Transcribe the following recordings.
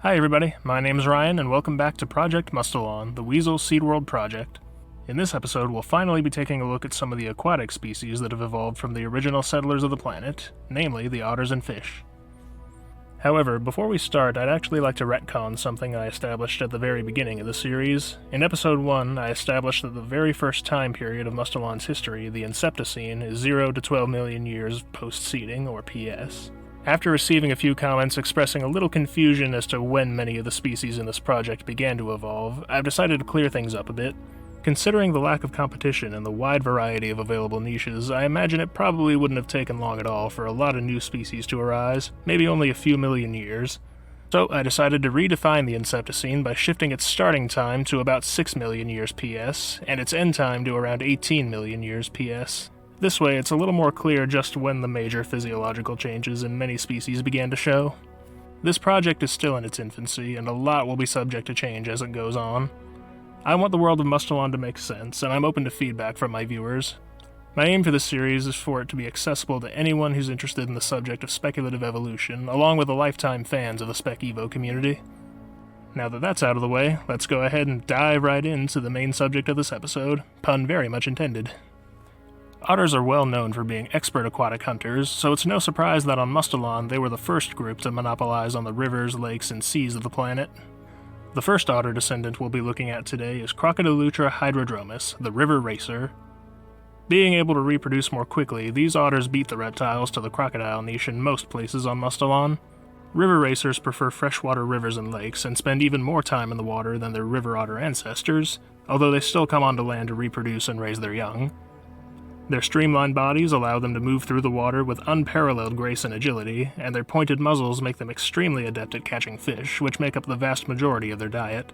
Hi everybody, my name is Ryan and welcome back to Project Mustelon, the Weasel Seed World project. In this episode, we'll finally be taking a look at some of the aquatic species that have evolved from the original settlers of the planet, namely the otters and fish. However, before we start, I'd actually like to retcon something I established at the very beginning of the series. In episode 1, I established that the very first time period of Mustelon's history, the Inceptocene, is 0 to 12 million years post-seeding, or PS. After receiving a few comments expressing a little confusion as to when many of the species in this project began to evolve, I've decided to clear things up a bit. Considering the lack of competition and the wide variety of available niches, I imagine it probably wouldn't have taken long at all for a lot of new species to arise, maybe only a few million years. So I decided to redefine the Inceptocene by shifting its starting time to about 6 million years PS, and its end time to around 18 million years PS. This way, it's a little more clear just when the major physiological changes in many species began to show. This project is still in its infancy, and a lot will be subject to change as it goes on. I want the world of Mustelon to make sense, and I'm open to feedback from my viewers. My aim for this series is for it to be accessible to anyone who's interested in the subject of speculative evolution, along with the lifetime fans of the Spec Evo community. Now that that's out of the way, let's go ahead and dive right into the main subject of this episode, pun very much intended. Otters are well known for being expert aquatic hunters, so it's no surprise that on Mustelon they were the first group to monopolize on the rivers, lakes, and seas of the planet. The first otter descendant we'll be looking at today is Crocodilutra hydrodromus, the river racer. Being able to reproduce more quickly, these otters beat the reptiles to the crocodile niche in most places on Mustelon. River racers prefer freshwater rivers and lakes, and spend even more time in the water than their river otter ancestors, although they still come onto land to reproduce and raise their young. Their streamlined bodies allow them to move through the water with unparalleled grace and agility, and their pointed muzzles make them extremely adept at catching fish, which make up the vast majority of their diet.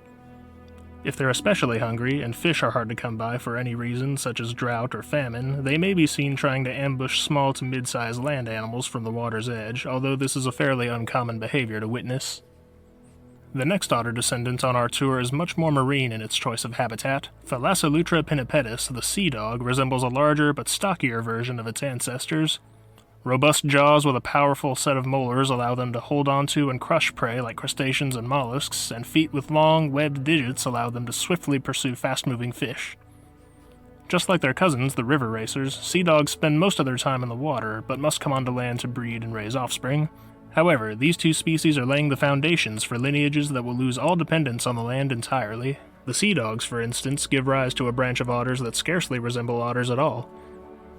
If they're especially hungry, and fish are hard to come by for any reason, such as drought or famine, they may be seen trying to ambush small to mid-sized land animals from the water's edge, although this is a fairly uncommon behavior to witness. The next otter descendant on our tour is much more marine in its choice of habitat. Thalassolutra pinnipetus, the sea dog, resembles a larger but stockier version of its ancestors. Robust jaws with a powerful set of molars allow them to hold onto and crush prey like crustaceans and mollusks, and feet with long, webbed digits allow them to swiftly pursue fast-moving fish. Just like their cousins, the river racers, sea dogs spend most of their time in the water, but must come onto land to breed and raise offspring. However, these two species are laying the foundations for lineages that will lose all dependence on the land entirely. The sea dogs, for instance, give rise to a branch of otters that scarcely resemble otters at all.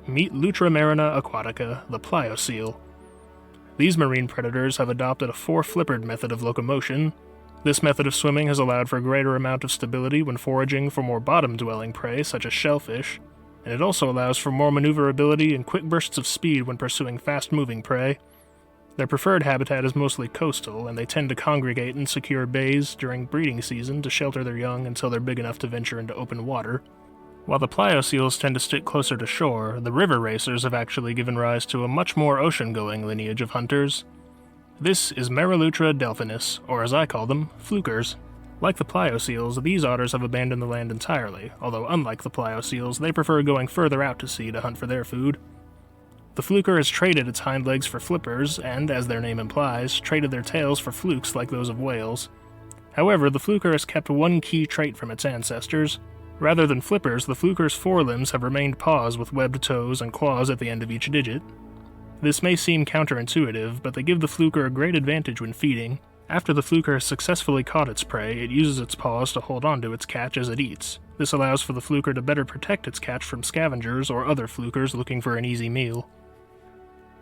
Meet Lutra marina aquatica, the plio seal. These marine predators have adopted a four-flippered method of locomotion. This method of swimming has allowed for a greater amount of stability when foraging for more bottom-dwelling prey, such as shellfish, and it also allows for more maneuverability and quick bursts of speed when pursuing fast-moving prey. Their preferred habitat is mostly coastal, and they tend to congregate in secure bays during breeding season to shelter their young until they're big enough to venture into open water. While the plio seals tend to stick closer to shore, the river racers have actually given rise to a much more ocean-going lineage of hunters. This is Marilutra delphinus, or as I call them, flukers. Like the plio seals, these otters have abandoned the land entirely, although unlike the plio seals, they prefer going further out to sea to hunt for their food. The fluker has traded its hind legs for flippers, and, as their name implies, traded their tails for flukes like those of whales. However, the fluker has kept one key trait from its ancestors. Rather than flippers, the fluker's forelimbs have remained paws with webbed toes and claws at the end of each digit. This may seem counterintuitive, but they give the fluker a great advantage when feeding. After the fluker has successfully caught its prey, it uses its paws to hold onto its catch as it eats. This allows for the fluker to better protect its catch from scavengers or other flukers looking for an easy meal.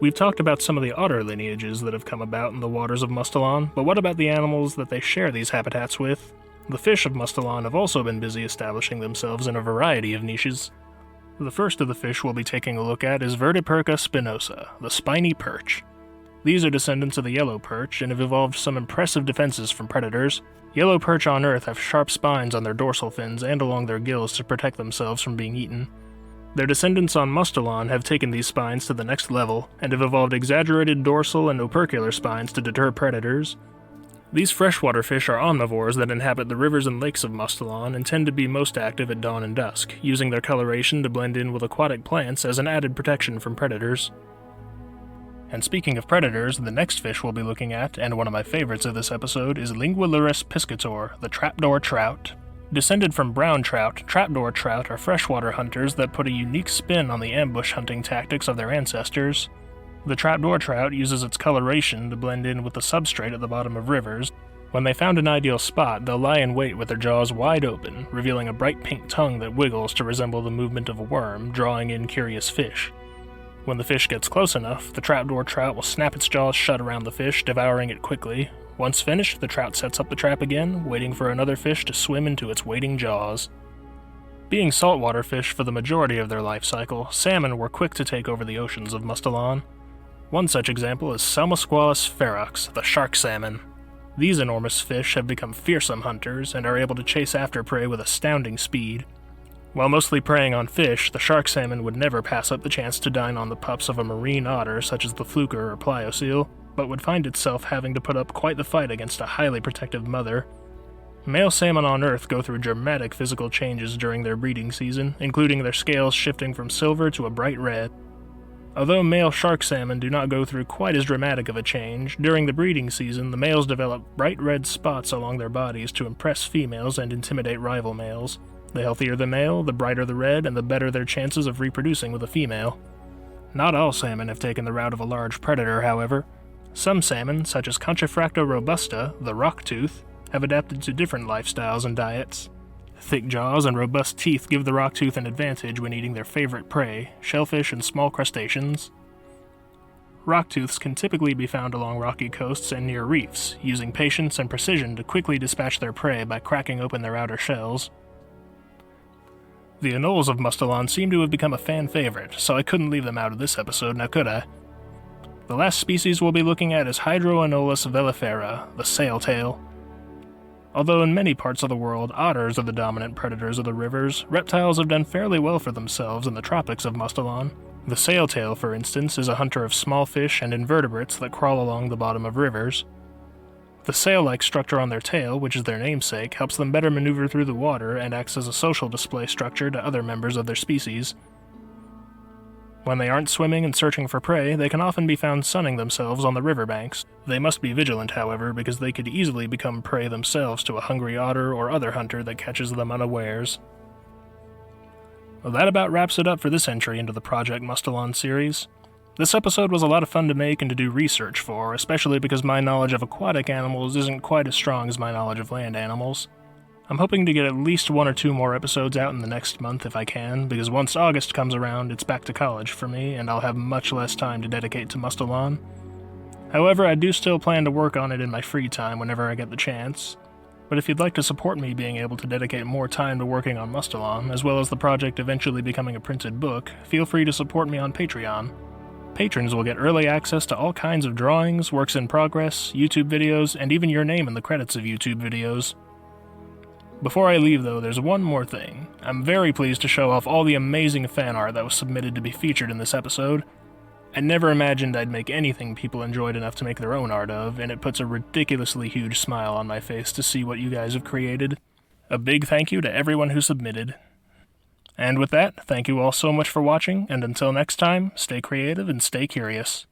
We've talked about some of the otter lineages that have come about in the waters of Mustelon, but what about the animals that they share these habitats with? The fish of Mustelon have also been busy establishing themselves in a variety of niches. The first of the fish we'll be taking a look at is Vertiperca spinosa, the spiny perch. These are descendants of the yellow perch and have evolved some impressive defenses from predators. Yellow perch on Earth have sharp spines on their dorsal fins and along their gills to protect themselves from being eaten. Their descendants on Mustelon have taken these spines to the next level, and have evolved exaggerated dorsal and opercular spines to deter predators. These freshwater fish are omnivores that inhabit the rivers and lakes of Mustelon and tend to be most active at dawn and dusk, using their coloration to blend in with aquatic plants as an added protection from predators. And speaking of predators, the next fish we'll be looking at, and one of my favorites of this episode, is Lingualurus piscator, the trapdoor trout. Descended from brown trout, trapdoor trout are freshwater hunters that put a unique spin on the ambush hunting tactics of their ancestors. The trapdoor trout uses its coloration to blend in with the substrate at the bottom of rivers. When they found an ideal spot, they'll lie in wait with their jaws wide open, revealing a bright pink tongue that wiggles to resemble the movement of a worm, drawing in curious fish. When the fish gets close enough, the trapdoor trout will snap its jaws shut around the fish, devouring it quickly. Once finished, the trout sets up the trap again, waiting for another fish to swim into its waiting jaws. Being saltwater fish for the majority of their life cycle, salmon were quick to take over the oceans of Mustelon. One such example is Salmosqualus ferox, the shark salmon. These enormous fish have become fearsome hunters and are able to chase after prey with astounding speed. While mostly preying on fish, the shark salmon would never pass up the chance to dine on the pups of a marine otter such as the fluker or plioseal, but would find itself having to put up quite the fight against a highly protective mother. Male salmon on Earth go through dramatic physical changes during their breeding season, including their scales shifting from silver to a bright red. Although male shark salmon do not go through quite as dramatic of a change, during the breeding season the males develop bright red spots along their bodies to impress females and intimidate rival males. The healthier the male, the brighter the red, and the better their chances of reproducing with a female. Not all salmon have taken the route of a large predator, however. Some salmon, such as Conchifracta robusta, the rocktooth, have adapted to different lifestyles and diets. Thick jaws and robust teeth give the rocktooth an advantage when eating their favorite prey, shellfish and small crustaceans. Rocktooths can typically be found along rocky coasts and near reefs, using patience and precision to quickly dispatch their prey by cracking open their outer shells. The anoles of Mustelon seem to have become a fan favorite, so I couldn't leave them out of this episode, now could I? The last species we'll be looking at is Hydroanolis velifera, the sailtale. Although in many parts of the world otters are the dominant predators of the rivers, reptiles have done fairly well for themselves in the tropics of Mustelon. The sailtale, for instance, is a hunter of small fish and invertebrates that crawl along the bottom of rivers. The sail-like structure on their tail, which is their namesake, helps them better maneuver through the water and acts as a social display structure to other members of their species. When they aren't swimming and searching for prey, they can often be found sunning themselves on the riverbanks. They must be vigilant, however, because they could easily become prey themselves to a hungry otter or other hunter that catches them unawares. Well, that about wraps it up for this entry into the Project Mustelon series. This episode was a lot of fun to make and to do research for, especially because my knowledge of aquatic animals isn't quite as strong as my knowledge of land animals. I'm hoping to get at least 1 or 2 more episodes out in the next month if I can, because once August comes around, it's back to college for me, and I'll have much less time to dedicate to Mustelon. However, I do still plan to work on it in my free time whenever I get the chance. But if you'd like to support me being able to dedicate more time to working on Mustelon, as well as the project eventually becoming a printed book, feel free to support me on Patreon. Patrons will get early access to all kinds of drawings, works in progress, YouTube videos, and even your name in the credits of YouTube videos. Before I leave, though, there's one more thing. I'm very pleased to show off all the amazing fan art that was submitted to be featured in this episode. I never imagined I'd make anything people enjoyed enough to make their own art of, and it puts a ridiculously huge smile on my face to see what you guys have created. A big thank you to everyone who submitted. And with that, thank you all so much for watching, and until next time, stay creative and stay curious.